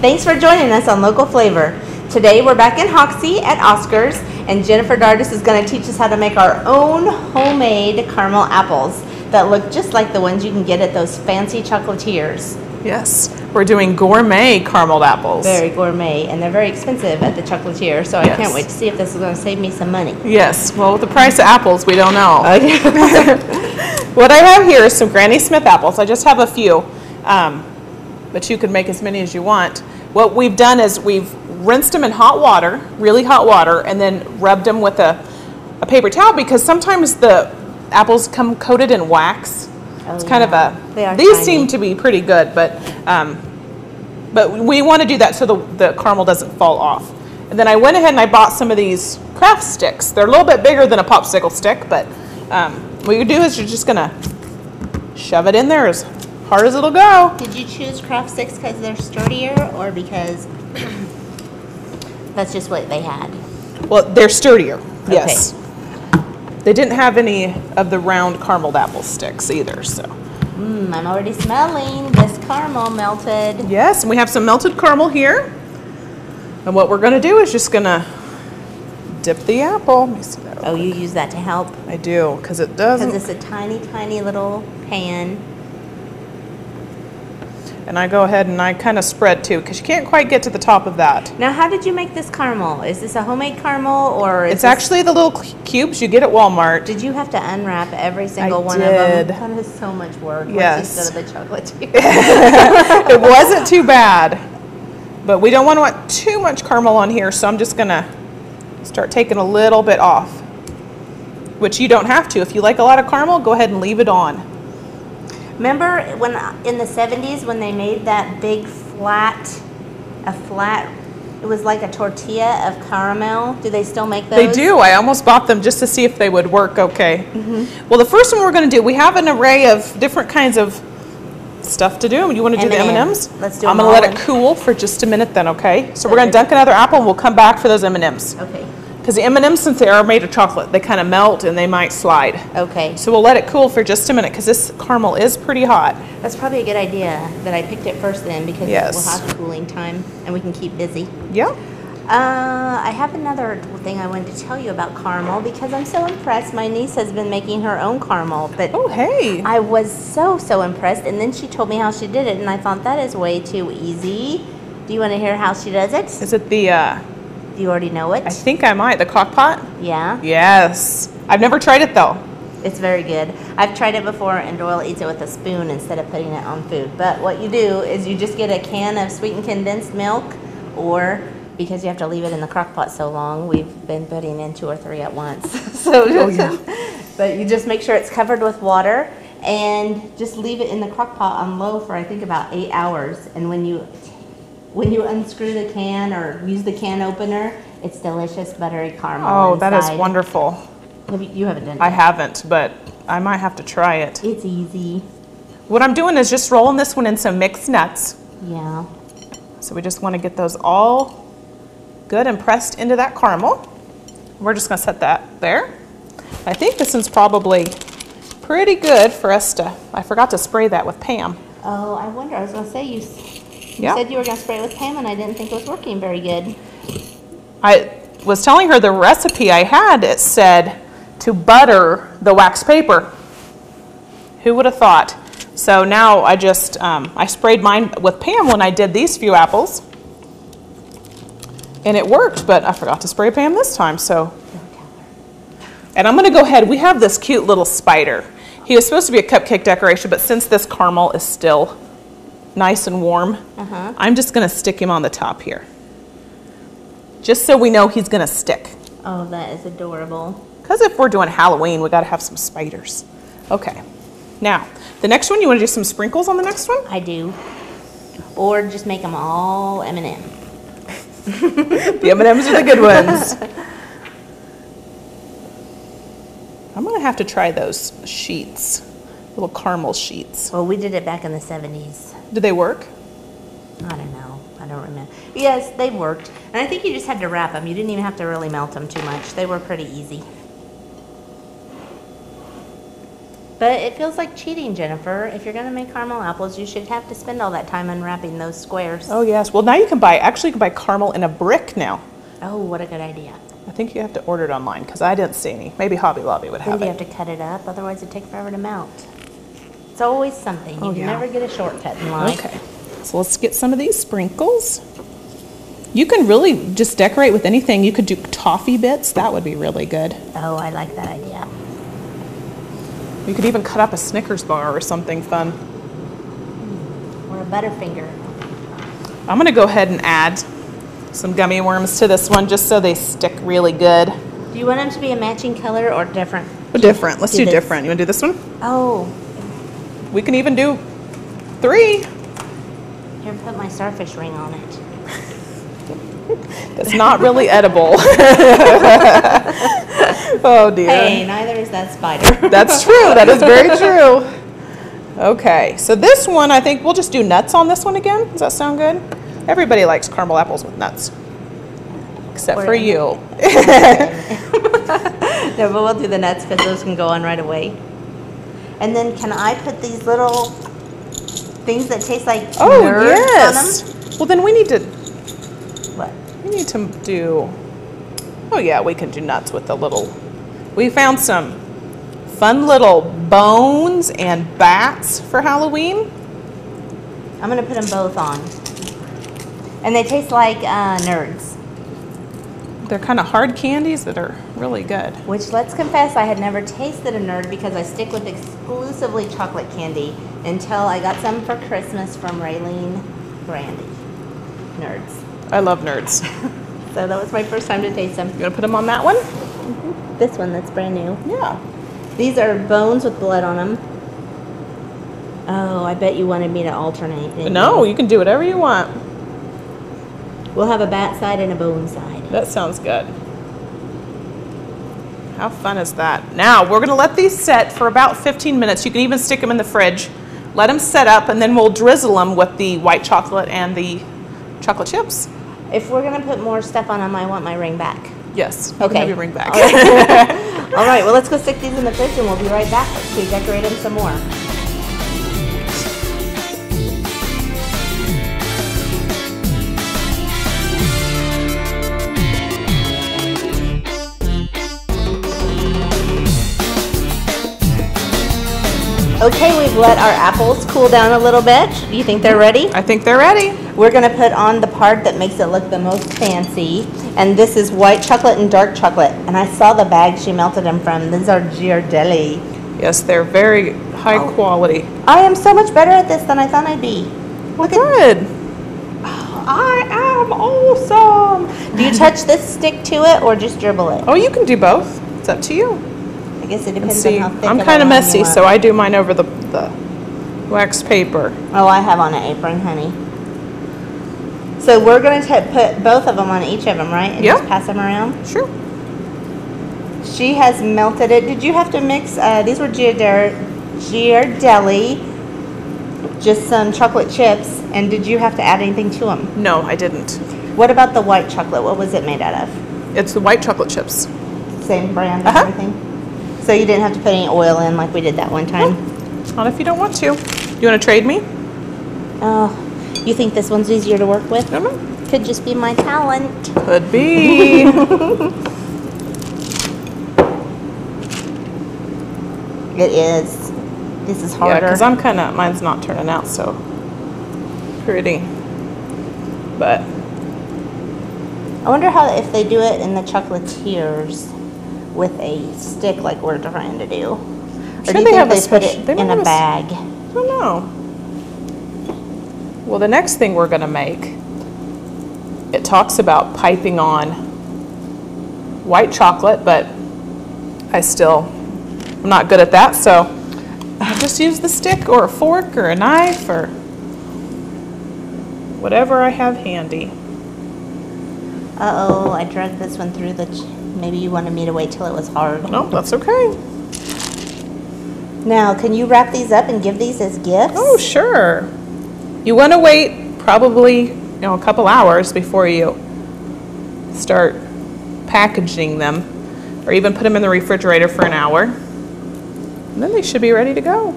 Thanks for joining us on Local Flavor. Today we're back in Hoxie at Oscar's, and Jennifer Dardis is going to teach us how to make our own homemade caramel apples that look just like the ones you can get at those fancy chocolatiers. Yes, we're doing gourmet carameled apples. Very gourmet, and they're very expensive at the chocolatier, so I can't wait to see if this is going to save me some money. Yes, well, with the price of apples, we don't know. Okay. What I have here is some Granny Smith apples. I just have a few, but you can make as many as you want. What we've done is we've rinsed them in hot water, really hot water, and then rubbed them with a paper towel, because sometimes the apples come coated in wax. It's kind of a, these tiny. seem to be pretty good, but we want to do that so the caramel doesn't fall off. And then I went ahead and I bought some of these craft sticks. They're a little bit bigger than a popsicle stick, but what you do is you're just gonna shove it in there as hard as it'll go. Did you choose craft sticks because they're sturdier, or because that's just what they had? Well, they're sturdier, yes. They didn't have any of the round carameled apple sticks either, so. I'm already smelling this caramel melted. Yes, and we have some melted caramel here. And what we're gonna do is just gonna dip the apple. Let me see that. Oh, you use that to help? I do, because it doesn't. Because it's a tiny, tiny little pan. And I go ahead and I kind of spread too, because you can't quite get to the top of that. Now, how did you make this caramel? Is this a homemade caramel, or is it's actually the little cubes you get at Walmart. Did you have to unwrap every single one of them? That is so much work. Yes. Instead of the chocolate. It wasn't too bad, but we don't want too much caramel on here, so I'm just gonna start taking a little bit off, which you don't have to. If you like a lot of caramel, go ahead and leave it on. Remember when in the 70s when they made that big flat, it was like a tortilla of caramel? Do they still make those? They do. I almost bought them just to see if they would work okay. Well, the first one we're going to do, we have an array of different kinds of stuff to do. You want to do the M&Ms? Let's do I'm going to let it cool for just a minute then, okay? So we're going to dunk another apple and we'll come back for those M&Ms. Okay. Because the M&Ms, since they are made of chocolate, they kind of melt and they might slide. Okay. So we'll let it cool for just a minute, because this caramel is pretty hot. That's probably a good idea that I picked it first then, because we'll have cooling time and we can keep busy. Yeah. I have another thing I wanted to tell you about caramel, because I'm so impressed. My niece has been making her own caramel, but oh, hey. I was so impressed, and then she told me how she did it, and I thought that is way too easy. Do you want to hear how she does it? Is it the do you already know it? I think I might. The crock pot? Yeah. Yes. I've never tried it though. It's very good. I've tried it before, and Doyle eats it with a spoon instead of putting it on food. But what you do is you just get a can of sweetened condensed milk, or because you have to leave it in the crock pot so long, we've been putting in 2 or 3 at once. But you just make sure it's covered with water and just leave it in the crock pot on low for I think about 8 hours. And when you unscrew the can or use the can opener, it's delicious buttery caramel. Oh, inside. that is wonderful. You haven't done it? I haven't, but I might have to try it. It's easy. What I'm doing is just rolling this one in some mixed nuts. Yeah. So we just want to get those all good and pressed into that caramel. We're just going to set that there. I think this one's probably pretty good for us to, I forgot to spray that with Pam. Oh, I wonder, I was going to say, you said you were going to spray it with Pam, and I didn't think it was working very good. I was telling her the recipe I had, it said to butter the wax paper. Who would have thought? So now I just, I sprayed mine with Pam when I did these few apples. And it worked, but I forgot to spray Pam this time, so. And I'm going to go ahead, we have this cute little spider. He was supposed to be a cupcake decoration, but since this caramel is still nice and warm, I'm just going to stick him on the top here. Just so we know he's going to stick. Oh, that is adorable. Because if we're doing Halloween, we got to have some spiders. Okay. Now, the next one, you want to do some sprinkles on the next one? I do. Or just make them all M&M. The M&Ms are the good ones. I'm going to have to try those sheets, little caramel sheets. Well, we did it back in the 70s. Did they work? I don't know. I don't remember. Yes, they worked. And I think you just had to wrap them. You didn't even have to really melt them too much. They were pretty easy. But it feels like cheating, Jennifer. If you're going to make caramel apples, you should have to spend all that time unwrapping those squares. Oh, yes. Well, now you can buy, actually you can buy caramel in a brick now. Oh, what a good idea. I think you have to order it online because I didn't see any. Maybe Hobby Lobby would have Then it. you have to cut it up, otherwise it'd take forever to melt. It's always something. You can never get a shortcut in life. Okay. So let's get some of these sprinkles. You can really just decorate with anything. You could do toffee bits. That would be really good. Oh, I like that idea. You could even cut up a Snickers bar or something fun. Or a Butterfinger. I'm going to go ahead and add some gummy worms to this one just so they stick really good. Do you want them to be a matching color or different? Different. Let's do this. different. You want to do this one? Oh. We can even do 3. Here, put my starfish ring on it. That's not really edible. Oh dear. Hey, neither is that spider. That's true. That is very true. Okay, so this one, I think we'll just do nuts on this one again. Does that sound good? Everybody likes caramel apples with nuts. Except for you. No, but we'll do the nuts because those can go on right away. And then can I put these little things that taste like nerds on them? Well, then we need to... What? We need to do... Oh yeah, we can do nuts with the little... We found some fun little bones and bats for Halloween. I'm going to put them both on. And they taste like nerds. They're kind of hard candies that are really good. Which, let's confess, I had never tasted a nerd because I stick with exclusively chocolate candy until I got some for Christmas from Raylene Brandy. Nerds. I love nerds. So that was my first time to taste them. You want to put them on that one? Mm-hmm. This one that's brand new. Yeah. These are bones with blood on them. Oh, I bet you wanted me to alternate. No, you can do whatever you want. We'll have a bat side and a bone side. That sounds good. How fun is that? Now, we're going to let these set for about 15 minutes. You can even stick them in the fridge. Let them set up, and then we'll drizzle them with the white chocolate and the chocolate chips. If we're going to put more stuff on them, I want my ring back. Yes. You Okay. can have your ring back. All right, well, let's go stick these in the fridge, and we'll be right back to decorate them some more. Okay, we've let our apples cool down a little bit. Do you think they're ready? I think they're ready. We're going to put on the part that makes it look the most fancy. And this is white chocolate and dark chocolate. And I saw the bag she melted them from. These are Ghirardelli. Yes, they're very high quality. I am so much better at this than I thought I'd be. Well, good. I am awesome. Do you touch this stick to it or just dribble it? Oh, you can do both. It's up to you. I guess it depends See, on how thick I'm of a kind of line you messy, want. so I do mine over the wax paper. Oh, I have on an apron, honey. So we're going to put both of them on each of them, right? And Yeah. just pass them around? Sure. She has melted it. Did you have to mix, these were Ghirardelli, just some chocolate chips, and did you have to add anything to them? No, I didn't. What about the white chocolate? What was it made out of? It's the white chocolate chips. Same brand and Uh-huh. everything? So you didn't have to put any oil in like we did that one time? Not if you don't want to. You want to trade me? Oh, you think this one's easier to work with? I don't know. Could just be my talent. Could be. It is. This is Yeah, harder. because mine's not turning out so pretty. But I wonder how if they do it in the chocolatiers with a stick like we're trying to do. Or sure do you they think have a they put special- it they might in have a a bag? I don't know. Well, the next thing we're going to make, it talks about piping on white chocolate, but I'm not good at that, so I just use the stick or a fork or a knife or whatever I have handy. Uh-oh, I dragged this one through maybe you wanted me to wait till it was hard. No, that's okay. Now, can you wrap these up and give these as gifts? Oh, sure. You want to wait probably, a couple hours before you start packaging them, or even put them in the refrigerator for an hour. And then they should be ready to go.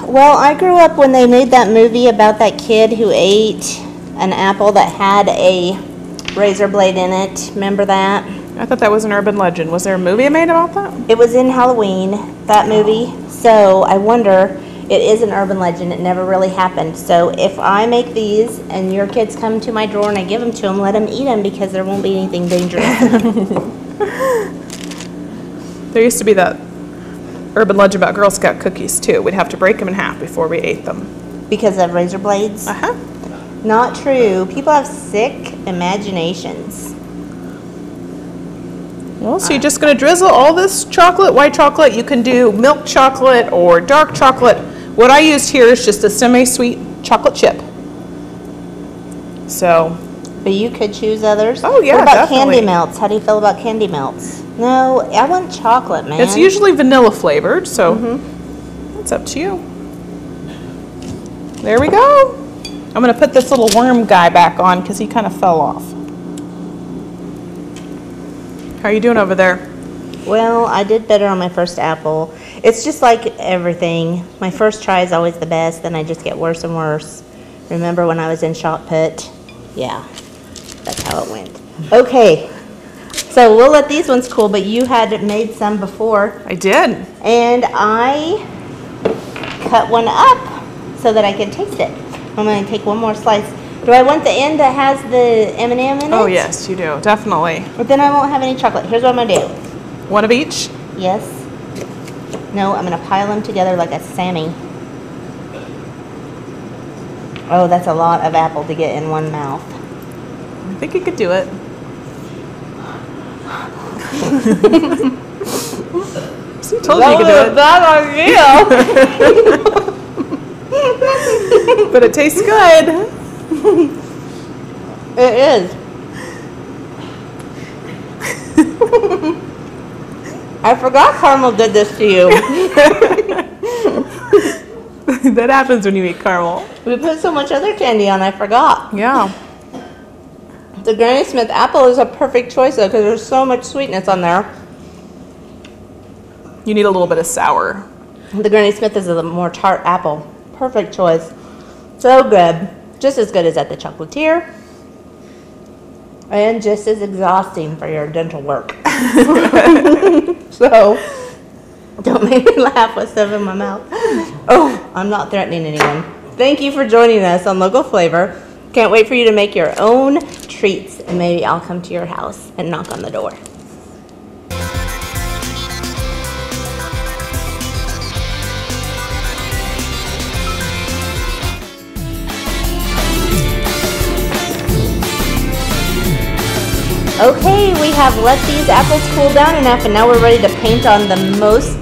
Well, I grew up when they made that movie about that kid who ate an apple that had a razor blade in it. Remember that? I thought that was an urban legend. Was there a movie made about that? It was in Halloween, that movie. So I wonder, it is an urban legend. It never really happened. So if I make these and your kids come to my drawer and I give them to them, let them eat them because there won't be anything dangerous. There used to be that urban legend about Girl Scout cookies too. We'd have to break them in half before we ate them. Because of razor blades? Uh-huh. Not true. People have sick imaginations. Well, so you're just going to drizzle all this chocolate, white chocolate. You can do milk chocolate or dark chocolate. What I used here is just a semi-sweet chocolate chip. So. But you could choose others. Oh, yeah, what about definitely. candy melts? How do you feel about candy melts? No, I want chocolate, man. It's usually vanilla flavored, so it's up to you. There we go. I'm going to put this little worm guy back on because he kind of fell off. How are you doing over there? Well, I did better on my first apple. It's just like everything. My first try is always the best, then I just get worse and worse. Remember when I was in shot put? Yeah, that's how it went. Okay, so we'll let these ones cool, but you had made some before. I did. And I cut one up so that I can taste it. I'm going to take one more slice. Do I want the end that has the M&M in it? Oh, yes, you do. Definitely. But then I won't have any chocolate. Here's what I'm going to do. One of each? Yes. No, I'm going to pile them together like a Sammy. Oh, that's a lot of apple to get in one mouth. I think you could do it. See, I told you could do it. Bad idea. But it tastes good. It is. I forgot caramel did this to you. That happens when you eat caramel. We put so much other candy on, I forgot. Yeah. The Granny Smith apple is a perfect choice though, because there's so much sweetness on there. You need a little bit of sour. The Granny Smith is a more tart apple. Perfect choice. So good. Just as good as at the chocolatier. And just as exhausting for your dental work. So, don't make me laugh with stuff in my mouth. Oh, I'm not threatening anyone. Thank you for joining us on Local Flavor. Can't wait for you to make your own treats, and maybe I'll come to your house and knock on the door. Okay, we have let these apples cool down enough, and now we're ready to paint on the most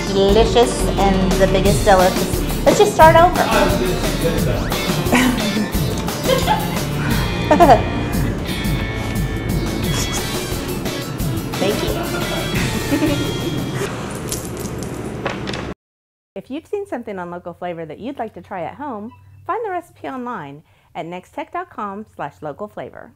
delicious and the biggest delicacy. Let's just start over. Thank you. If you've seen something on Local Flavor that you'd like to try at home, find the recipe online at nextech.com/localflavor.